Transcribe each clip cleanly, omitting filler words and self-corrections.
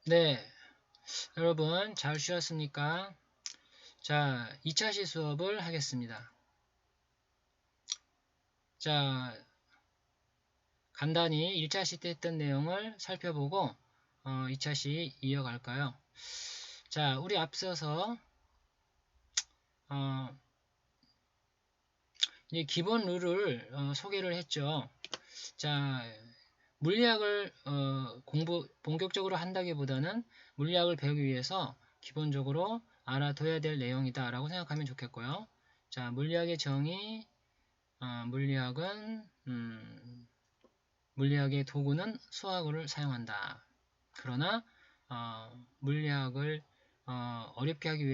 네, 여러분 잘 쉬었습니까? 자, 2차시 수업을 하겠습니다. 자, 간단히 1차시 때 했던 내용을 살펴보고 2차시 이어갈까요? 자, 우리 앞서서 이제 기본 룰을 소개를 했죠. 자, 물리학을 본격적으로 한다기보다는 물리학을 배우기 위해서 기본적으로 알아둬야 될 내용이다 라고 생각하면 좋겠고요. 자, 물리학의 정의, 물리학의 도구는 수학어를 사용한다. 그러나 물리학을 어렵게 하기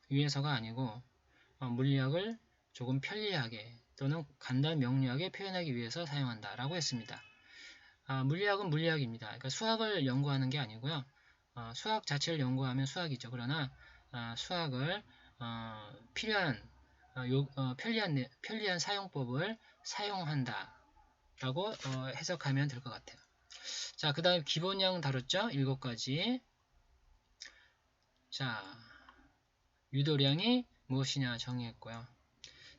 위해서가 아니고 물리학을 조금 편리하게 또는 간단 명료하게 표현하기 위해서 사용한다 라고 했습니다. 물리학은 물리학입니다. 그러니까 수학을 연구하는 게 아니고요. 수학 자체를 연구하면 수학이죠. 그러나 수학을 편리한 사용법을 사용한다 라고 해석하면 될 것 같아요. 자, 그 다음 기본형 다뤘죠? 7가지. 자, 유도량이 무엇이냐 정의했고요.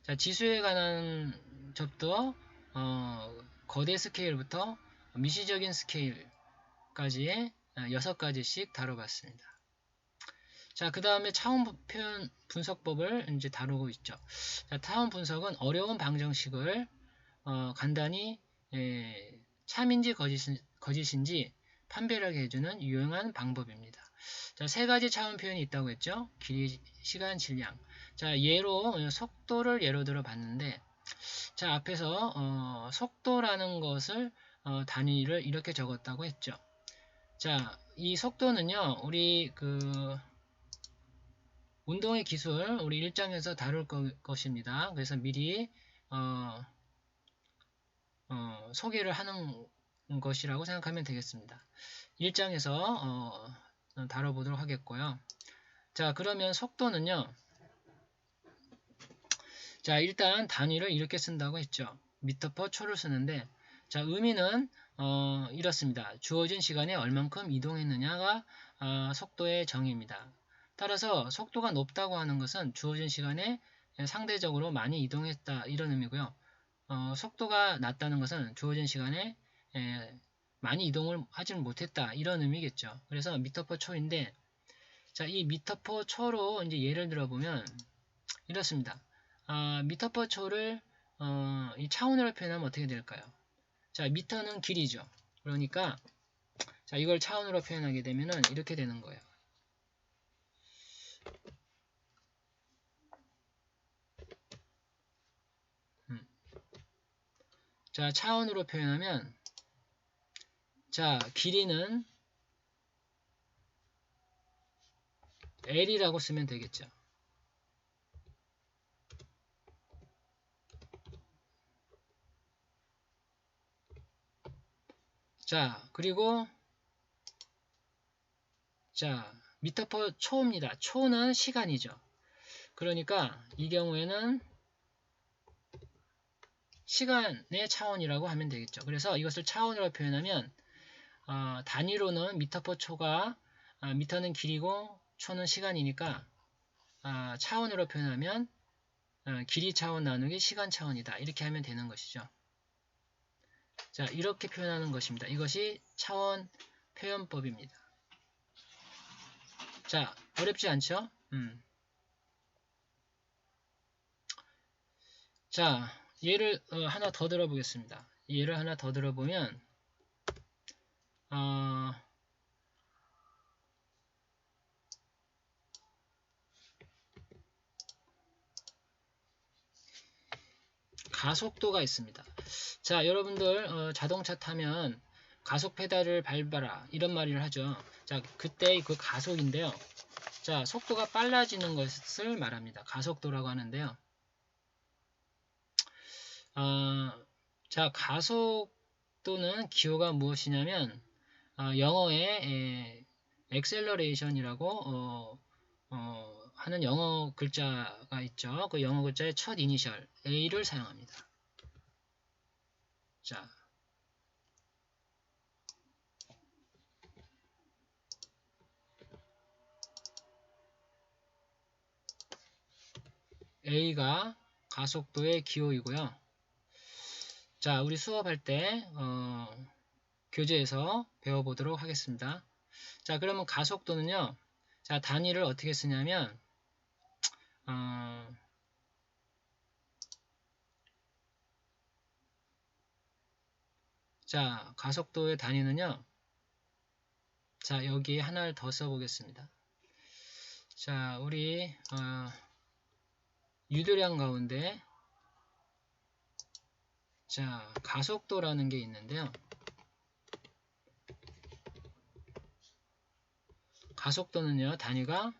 자, 지수에 관한 접도 거대 스케일부터 미시적인 스케일까지 6가지씩 다뤄봤습니다. 자, 그 다음에 차원 표현 분석법을 이제 다루고 있죠. 자, 차원 분석은 어려운 방정식을 간단히 참인지 거짓인지 판별하게 해주는 유용한 방법입니다. 자, 3가지 차원 표현이 있다고 했죠. 길이, 시간, 질량. 자, 속도를 예로 들어 봤는데, 자, 앞에서 속도라는 것을 단위를 이렇게 적었다고 했죠. 자, 이 속도는요, 우리 운동의 기술 우리 1장에서 다룰 것입니다. 그래서 미리 소개를 하는 것이라고 생각하면 되겠습니다. 1장에서 다뤄보도록 하겠고요. 자, 그러면 속도는요. 자, 일단 단위를 이렇게 쓴다고 했죠. 미터/퍼 초를 쓰는데, 자, 의미는 이렇습니다. 주어진 시간에 얼만큼 이동했느냐가 속도의 정의입니다. 따라서 속도가 높다고 하는 것은 주어진 시간에 상대적으로 많이 이동했다 이런 의미고요. 속도가 낮다는 것은 주어진 시간에 많이 이동을 하지는 못했다 이런 의미겠죠. 그래서 미터/퍼 초인데, 자, 이 미터/퍼 초로 이제 예를 들어보면 이렇습니다. 미터/퍼 초를 이 차원으로 표현하면 어떻게 될까요? 자, 미터는 길이죠. 그러니까 자, 이걸 차원으로 표현하게 되면은 이렇게 되는 거예요. 자, 차원으로 표현하면 자, 길이는 L이라고 쓰면 되겠죠. 자, 그리고 자, 미터/퍼 초입니다. 초는 시간이죠. 그러니까 이 경우에는 시간의 차원이라고 하면 되겠죠. 그래서 이것을 차원으로 표현하면 단위로는 미터/퍼 초가 미터는 길이고 초는 시간이니까 차원으로 표현하면 길이 차원 나누기 시간 차원이다. 이렇게 하면 되는 것이죠. 자, 이렇게 표현하는 것입니다. 이것이 차원 표현법입니다. 자, 어렵지 않죠? 자, 예를 하나 더 들어보겠습니다. 예를 하나 더 들어보면 가속도가 있습니다. 자, 여러분들 자동차 타면 가속 페달을 밟아라 이런 말을 하죠. 자, 그때 그 가속인데요. 자, 속도가 빨라지는 것을 말합니다. 가속도라고 하는데요. 자, 가속도는 기호가 무엇이냐면 영어의 acceleration이라고 하는 영어 글자가 있죠. 그 영어 글자의 첫 이니셜 A를 사용합니다. 자, A가 가속도의 기호이고요. 자, 우리 수업할 때 교재에서 배워보도록 하겠습니다. 자, 그러면 가속도는요. 자, 단위를 어떻게 쓰냐면 자, 가속도의 단위는요. 자, 여기에 하나를 더 써보겠습니다. 자, 우리 유도량 가운데 자, 가속도라는 게 있는데요. 가속도는요, 단위가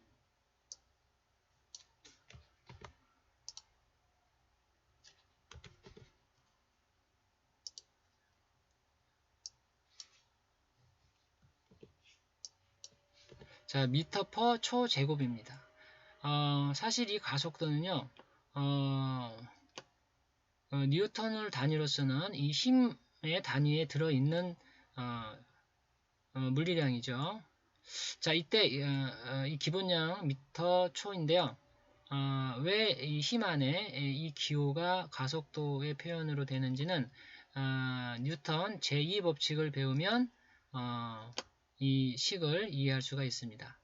자, 미터 퍼 초제곱입니다. 사실 이 가속도는요, 뉴턴을 단위로 쓰는 이 힘의 단위에 들어있는 물리량이죠. 자, 이때 이 기본량 미터 초인데요. 왜 이 힘 안에 이 기호가 가속도의 표현으로 되는지는 뉴턴 제2 법칙을 배우면 이 식을 이해할 수가 있습니다.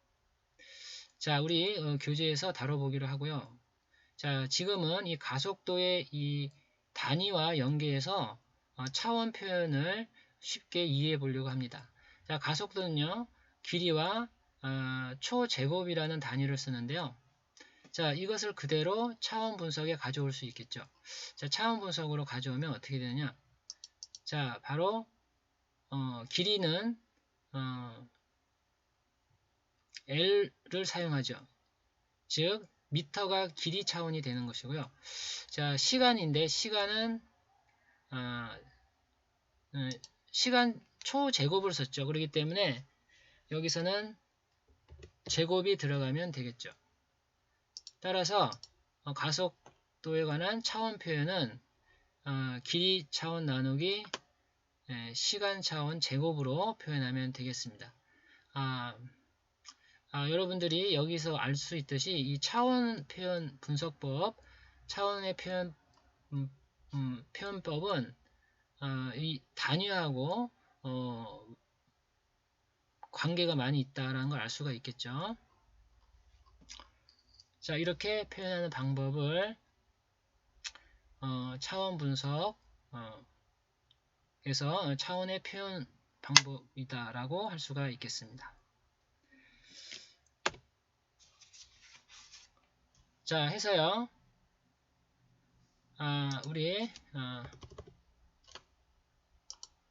자, 우리 교재에서 다뤄보기로 하고요. 자, 지금은 이 가속도의 이 단위와 연계해서 차원 표현을 쉽게 이해해 보려고 합니다. 자, 가속도는요, 길이와 초제곱이라는 단위를 쓰는데요. 자, 이것을 그대로 차원 분석에 가져올 수 있겠죠. 자, 차원 분석으로 가져오면 어떻게 되느냐. 자, 바로 길이는 L를 사용하죠. 즉 미터가 길이 차원이 되는 것이고요. 자, 시간인데 시간은 시간 초제곱을 썼죠. 그렇기 때문에 여기서는 제곱이 들어가면 되겠죠. 따라서 가속도에 관한 차원 표현은 길이 차원 나누기 시간 차원 제곱으로 표현하면 되겠습니다. 여러분들이 여기서 알 수 있듯이 이 차원 표현 분석법, 차원의 표현법은 이 단위하고 관계가 많이 있다라는 걸 알 수가 있겠죠. 자, 이렇게 표현하는 방법을 차원 분석에서 차원의 표현 방법이다라고 할 수가 있겠습니다. 자, 해서요. 우리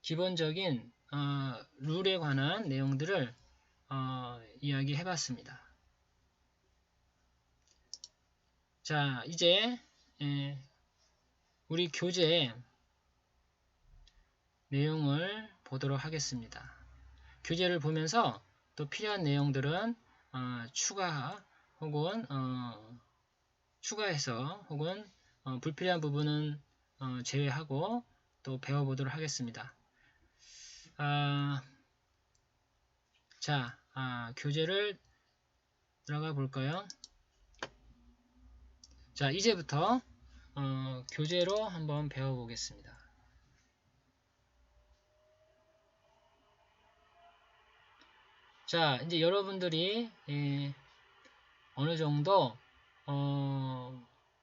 기본적인 룰에 관한 내용들을 이야기해 봤습니다. 자, 이제 우리 교재 내용을 보도록 하겠습니다. 교재를 보면서 또 필요한 내용들은 추가해서 혹은 불필요한 부분은 제외하고 또 배워보도록 하겠습니다. 자, 교재를 들어가 볼까요? 자, 이제부터 교재로 한번 배워보겠습니다. 자, 이제 여러분들이 어느 정도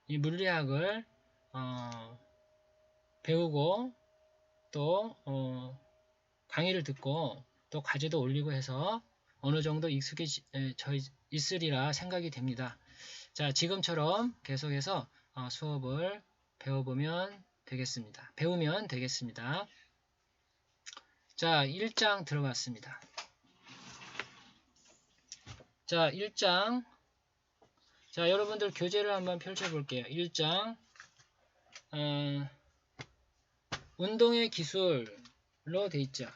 이 물리학을 배우고 또 강의를 듣고 또 과제도 올리고 해서 어느 정도 익숙해져 있으리라 생각이 됩니다. 자, 지금처럼 계속해서 수업을 배우면 되겠습니다. 자, 1장 들어갔습니다. 자, 1장. 자, 여러분들 교재를 한번 펼쳐볼게요. 1장. 운동의 기술로 돼 있죠.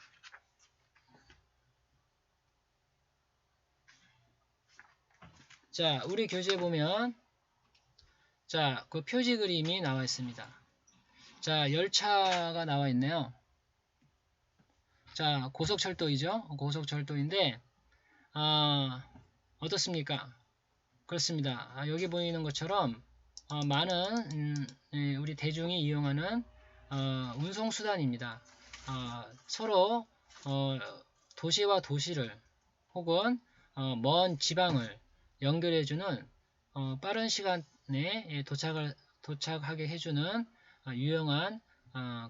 자, 우리 교재 보면 자, 그 표지 그림이 나와 있습니다. 자, 열차가 나와 있네요. 자, 고속철도이죠. 고속철도인데 어떻습니까? 그렇습니다. 여기 보이는 것처럼 많은 우리 대중이 이용하는 운송수단입니다. 서로 도시와 도시를 혹은 먼 지방을 연결해주는 빠른 시간에 도착하게 해주는 유용한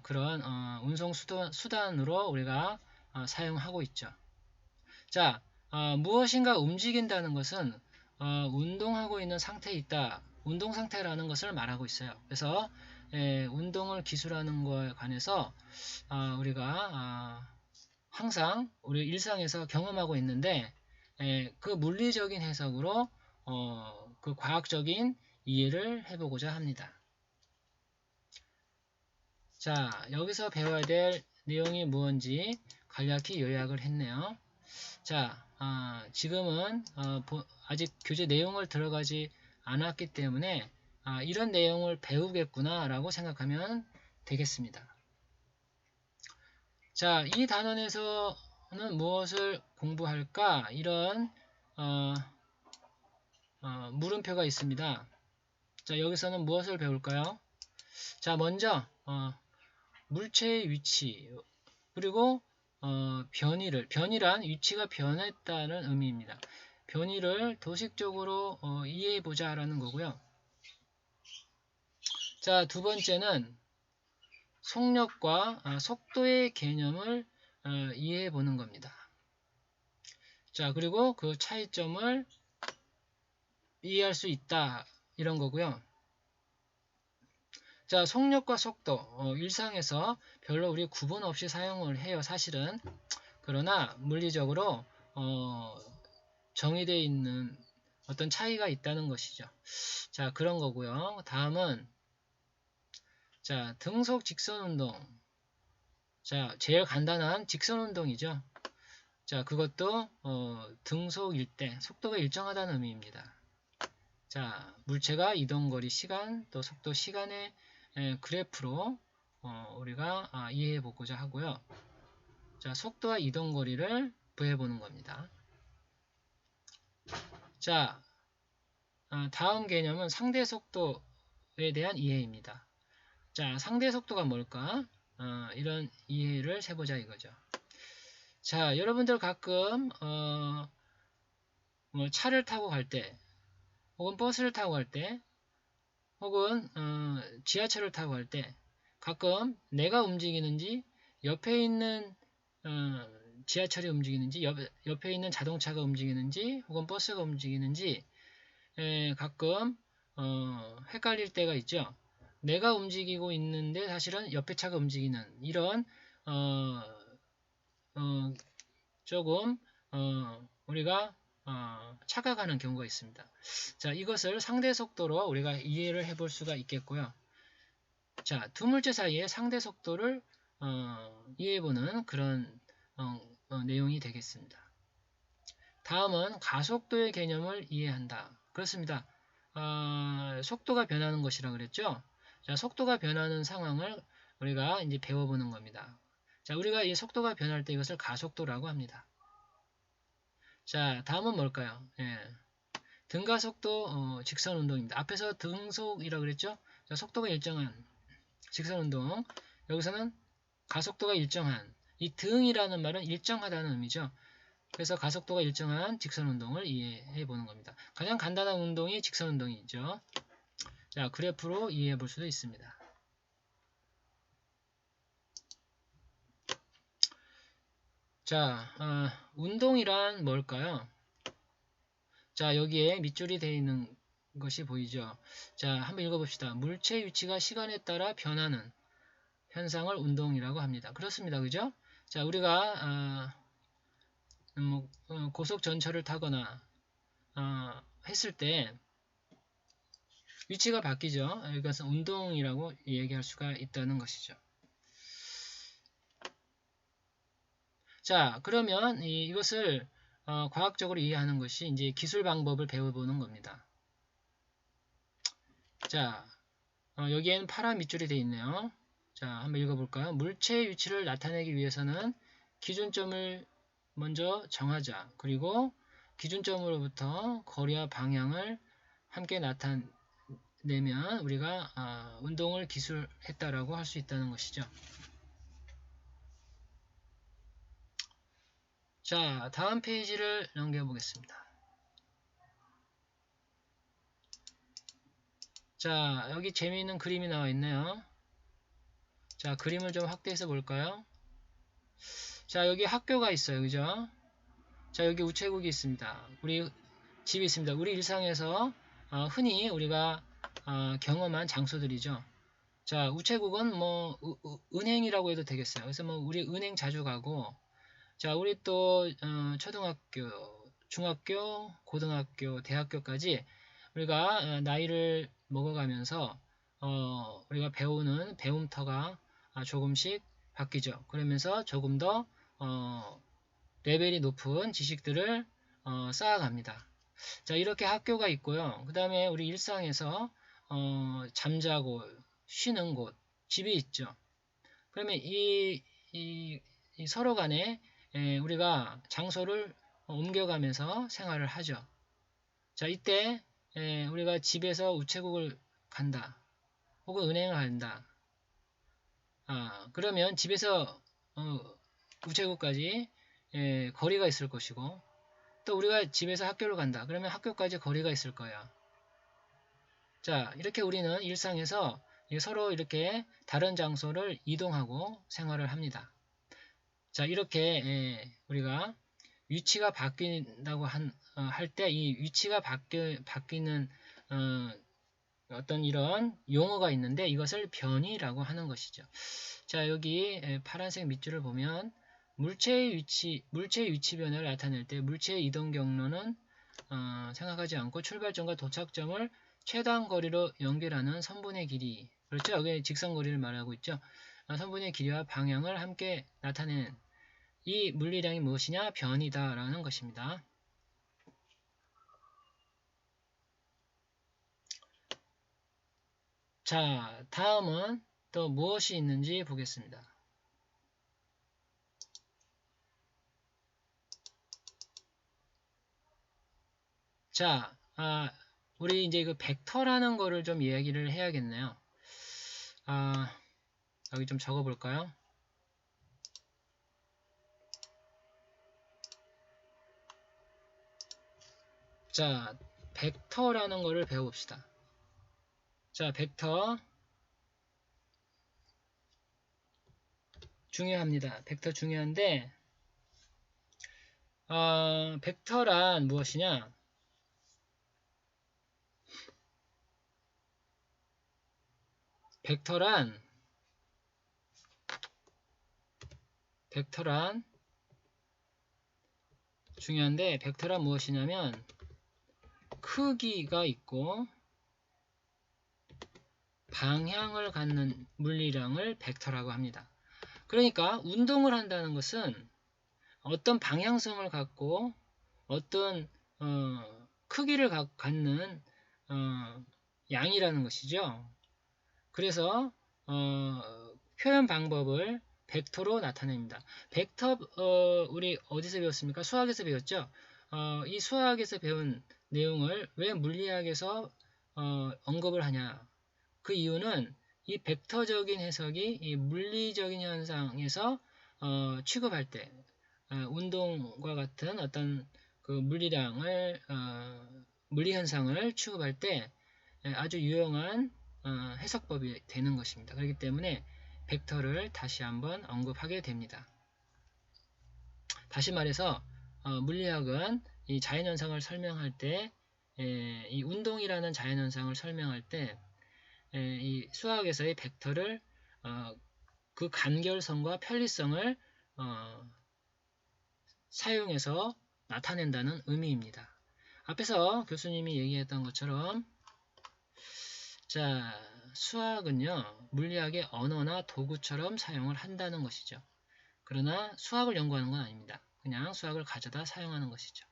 그런 운송 수단으로 우리가 사용하고 있죠. 자, 무엇인가 움직인다는 것은 운동하고 있는 상태에 있다. 운동 상태라는 것을 말하고 있어요. 그래서 운동을 기술하는 것에 관해서 우리가 항상 우리 일상에서 경험하고 있는데 그 물리적인 해석으로 그 과학적인 이해를 해보고자 합니다. 자, 여기서 배워야 될 내용이 무엇인지 간략히 요약을 했네요. 자, 지금은 아직 교재 내용을 들어가지 않았기 때문에 이런 내용을 배우겠구나 라고 생각하면 되겠습니다. 자, 이 단원에서는 무엇을 공부할까? 이런 물음표가 있습니다. 자, 여기서는 무엇을 배울까요? 자, 먼저 물체의 위치 그리고 변이란 위치가 변했다는 의미입니다. 변이를 도식적으로 이해해보자 라는 거고요. 자, 두 번째는 속력과 속도의 개념을 이해해보는 겁니다. 자, 그리고 그 차이점을 이해할 수 있다 이런 거고요. 자, 속력과 속도 일상에서 별로 우리 구분 없이 사용을 해요, 사실은. 그러나 물리적으로 정의되어 있는 어떤 차이가 있다는 것이죠. 자, 그런 거고요. 다음은 자, 등속 직선 운동. 자, 제일 간단한 직선 운동이죠. 자, 그것도 등속일 때 속도가 일정하다는 의미입니다. 자, 물체가 이동거리 시간 또 속도 시간의 그래프로 우리가 이해해 보고자 하고요. 자, 속도와 이동거리를 구해 보는 겁니다. 자, 다음 개념은 상대 속도에 대한 이해입니다. 자, 상대 속도가 뭘까? 이런 이해를 해보자 이거죠. 자, 여러분들 가끔 뭐 차를 타고 갈 때, 혹은 버스를 타고 갈 때, 혹은 지하철을 타고 갈 때 가끔 내가 움직이는지 옆에 있는 지하철이 움직이는지 옆에 있는 자동차가 움직이는지 혹은 버스가 움직이는지 가끔 헷갈릴 때가 있죠. 내가 움직이고 있는데 사실은 옆에 차가 움직이는 이런 조금 우리가 착각하는 경우가 있습니다. 자, 이것을 상대 속도로 우리가 이해를 해볼 수가 있겠고요. 자, 두 물체 사이의 상대 속도를 이해해보는 그런 내용이 되겠습니다. 다음은 가속도의 개념을 이해한다. 그렇습니다. 속도가 변하는 것이라 그랬죠. 자, 속도가 변하는 상황을 우리가 이제 배워보는 겁니다. 자, 우리가 이 속도가 변할 때 이것을 가속도라고 합니다. 자, 다음은 뭘까요? 예. 등가속도 직선 운동입니다. 앞에서 등속이라고 그랬죠? 자, 속도가 일정한 직선 운동. 여기서는 가속도가 일정한. 이 등이라는 말은 일정하다는 의미죠. 그래서 가속도가 일정한 직선 운동을 이해해 보는 겁니다. 가장 간단한 운동이 직선 운동이죠. 자, 그래프로 이해해 볼 수도 있습니다. 자, 운동이란 뭘까요? 자, 여기에 밑줄이 되어 있는 것이 보이죠? 자, 한번 읽어봅시다. 물체 위치가 시간에 따라 변하는 현상을 운동이라고 합니다. 그렇습니다. 그죠? 자, 우리가 고속 전철을 타거나 했을 때 위치가 바뀌죠. 이것은 운동이라고 얘기할 수가 있다는 것이죠. 자, 그러면 이것을 과학적으로 이해하는 것이 이제 기술 방법을 배워보는 겁니다. 자, 여기에는 파란 밑줄이 되어 있네요. 자, 한번 읽어볼까요? 물체의 위치를 나타내기 위해서는 기준점을 먼저 정하자. 그리고 기준점으로부터 거리와 방향을 함께 내면 우리가 운동을 기술했다라고 할 수 있다는 것이죠. 자, 다음 페이지를 넘겨보겠습니다. 자, 여기 재미있는 그림이 나와 있네요. 자, 그림을 좀 확대해서 볼까요? 자, 여기 학교가 있어요. 그죠? 자, 여기 우체국이 있습니다. 우리 집이 있습니다. 우리 일상에서 흔히 우리가 경험한 장소들이죠. 자, 우체국은 뭐 은행이라고 해도 되겠어요. 그래서 뭐 우리 은행 자주 가고, 자, 우리 또 초등학교, 중학교, 고등학교, 대학교까지 우리가 나이를 먹어가면서 우리가 배우는 배움터가 조금씩 바뀌죠. 그러면서 조금 더 레벨이 높은 지식들을 쌓아갑니다. 자, 이렇게 학교가 있고요. 그 다음에 우리 일상에서 잠자고 쉬는 곳, 집이 있죠. 그러면 이 서로 간에 우리가 장소를 옮겨가면서 생활을 하죠. 자, 이때 우리가 집에서 우체국을 간다. 혹은 은행을 간다. 그러면 집에서 우체국까지 거리가 있을 것이고, 또 우리가 집에서 학교를 간다. 그러면 학교까지 거리가 있을 거야. 자, 이렇게 우리는 일상에서 서로 이렇게 다른 장소를 이동하고 생활을 합니다. 자, 이렇게 우리가 위치가 바뀐다고 할 때 이 위치가 바뀌는 어떤 이런 용어가 있는데 이것을 변이라고 하는 것이죠. 자, 여기 파란색 밑줄을 보면 물체의 위치 변화를 나타낼 때 물체의 이동 경로는 생각하지 않고 출발점과 도착점을 최단 거리로 연결하는 선분의 길이, 그렇죠? 여기 직선거리를 말하고 있죠. 선분의 길이와 방향을 함께 나타내는 이 물리량이 무엇이냐? 변이다 라는 것입니다. 자, 다음은 또 무엇이 있는지 보겠습니다. 자, 우리 이제 그 벡터라는 거를 좀 이야기를 해야겠네요. 여기 좀 적어 볼까요? 자, 벡터라는 거를 배워봅시다. 자, 벡터 중요합니다. 벡터 중요한데 벡터란 무엇이냐? 벡터란 중요한데 벡터란 무엇이냐면 크기가 있고 방향을 갖는 물리량을 벡터라고 합니다. 그러니까 운동을 한다는 것은 어떤 방향성을 갖고 어떤 크기를 갖는 양이라는 것이죠. 그래서 표현 방법을 벡터로 나타냅니다. 벡터 우리 어디서 배웠습니까? 수학에서 배웠죠. 이 수학에서 배운 내용을 왜 물리학에서 언급을 하냐? 그 이유는 이 벡터적인 해석이 이 물리적인 현상에서 취급할 때 운동과 같은 어떤 그 물리량을 물리 현상을 취급할 때 아주 유용한 해석법이 되는 것입니다. 그렇기 때문에 벡터를 다시 한번 언급하게 됩니다. 다시 말해서 물리학은 이 자연현상을 설명할 때 이 운동이라는 자연현상을 설명할 때 이 수학에서의 벡터를 그 간결성과 편리성을 사용해서 나타낸다는 의미입니다. 앞에서 교수님이 얘기했던 것처럼 자, 수학은요 물리학의 언어나 도구처럼 사용을 한다는 것이죠. 그러나 수학을 연구하는 건 아닙니다. 그냥 수학을 가져다 사용하는 것이죠.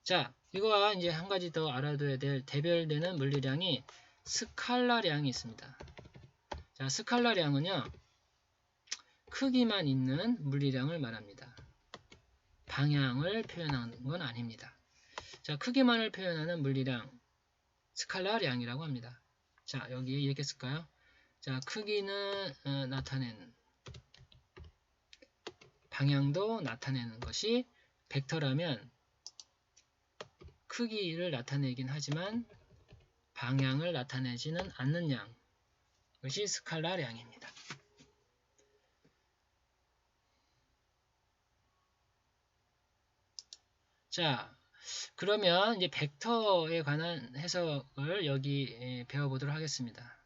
자, 이거와 이제 한 가지 더 알아둬야 될 대별되는 물리량이 스칼라량이 있습니다. 자, 스칼라량은요 크기만 있는 물리량을 말합니다. 방향을 표현하는 건 아닙니다. 자, 크기만을 표현하는 물리량 스칼라량이라고 합니다. 자, 여기에 이렇게 쓸까요? 자, 크기는 나타내는, 방향도 나타내는 것이 벡터라면 크기를 나타내긴 하지만 방향을 나타내지는 않는 양, 것이 스칼라량입니다. 자, 그러면 이제 벡터에 관한 해석을 여기 배워보도록 하겠습니다.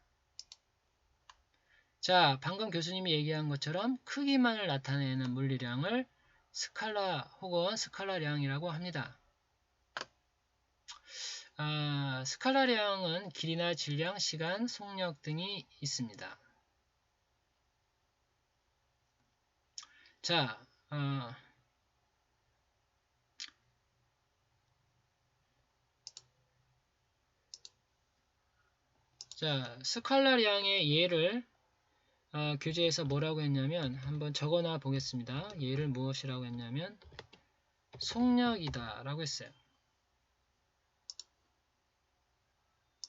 자, 방금 교수님이 얘기한 것처럼 크기만을 나타내는 물리량을 스칼라 혹은 스칼라량이라고 합니다. 스칼라량은 길이나 질량, 시간, 속력 등이 있습니다. 자, 스칼라량의 예를 교재에서 뭐라고 했냐면 한번 적어놔 보겠습니다. 예를 무엇이라고 했냐면 속력이다 라고 했어요.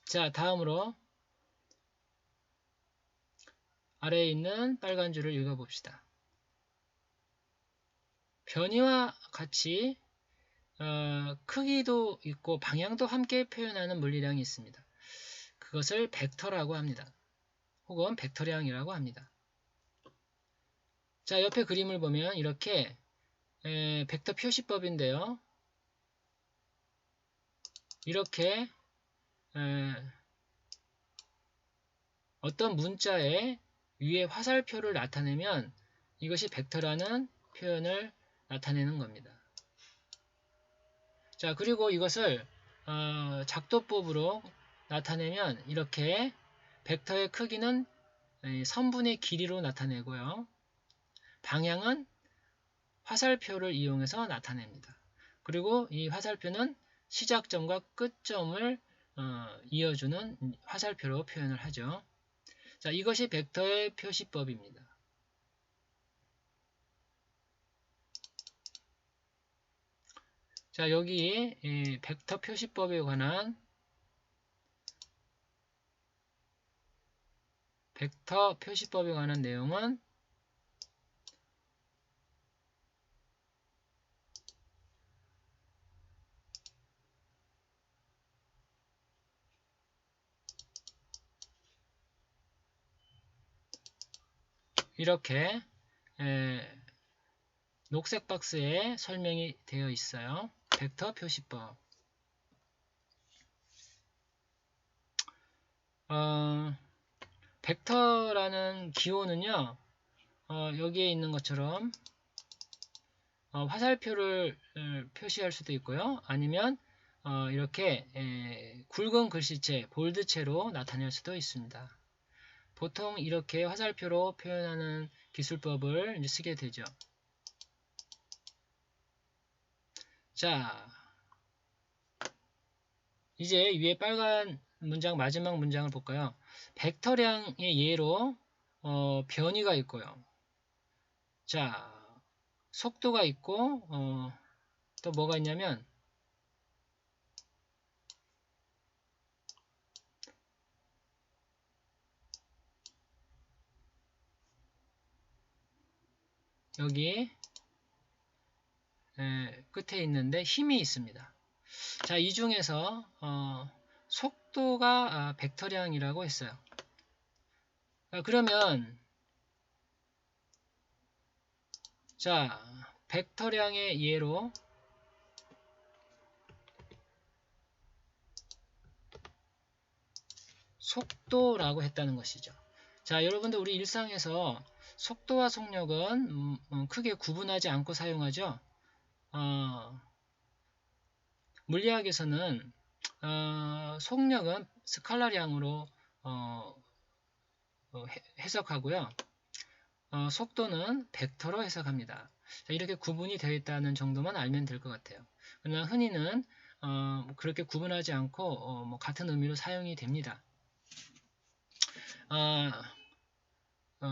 자, 다음으로 아래에 있는 빨간 줄을 읽어봅시다. 변이와 같이 크기도 있고 방향도 함께 표현하는 물리량이 있습니다. 그것을 벡터라고 합니다. 혹은 벡터량이라고 합니다. 자, 옆에 그림을 보면 이렇게 벡터 표시법인데요. 이렇게 어떤 문자의 위에 화살표를 나타내면 이것이 벡터라는 표현을 나타내는 겁니다. 자, 그리고 이것을 작도법으로 나타내면 이렇게 벡터의 크기는 선분의 길이로 나타내고요. 방향은 화살표를 이용해서 나타냅니다. 그리고 이 화살표는 시작점과 끝점을 이어주는 화살표로 표현을 하죠. 자, 이것이 벡터의 표시법입니다. 자, 여기 벡터 표시법에 관한 내용은 이렇게 녹색 박스에 설명이 되어 있어요. 벡터 표시법. 벡터라는 기호는요, 여기에 있는 것처럼 화살표를 표시할 수도 있고요. 아니면 이렇게 굵은 글씨체, 볼드체로 나타낼 수도 있습니다. 보통 이렇게 화살표로 표현하는 기술법을 이제 쓰게 되죠. 자, 이제 위에 빨간 문장, 마지막 문장을 볼까요? 벡터량의 예로 변이가 있고요. 자, 속도가 있고 또 뭐가 있냐면 여기 끝에 있는데 힘이 있습니다. 자, 이 중에서 속도가 벡터량이라고 했어요. 그러면 자, 벡터량의 예로 속도라고 했다는 것이죠. 자, 여러분들 우리 일상에서 속도와 속력은 크게 구분하지 않고 사용하죠. 물리학에서는 속력은 스칼라량으로 해석하고요. 속도는 벡터로 해석합니다. 자, 이렇게 구분이 되어 있다는 정도만 알면 될 것 같아요. 그러나 흔히는 그렇게 구분하지 않고 같은 의미로 사용이 됩니다.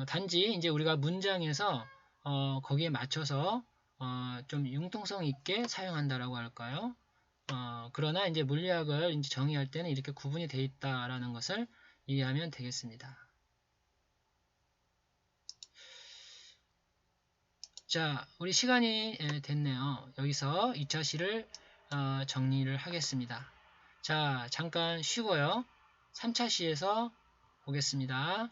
단지 이제 우리가 문장에서 거기에 맞춰서 좀 융통성 있게 사용한다라고 할까요? 그러나 이제 물리학을 이제 정의할 때는 이렇게 구분이 되어 있다라는 것을 이해하면 되겠습니다. 자, 우리 시간이 됐네요. 여기서 2차 시를 정리를 하겠습니다. 자, 잠깐 쉬고요. 3차 시에서 보겠습니다.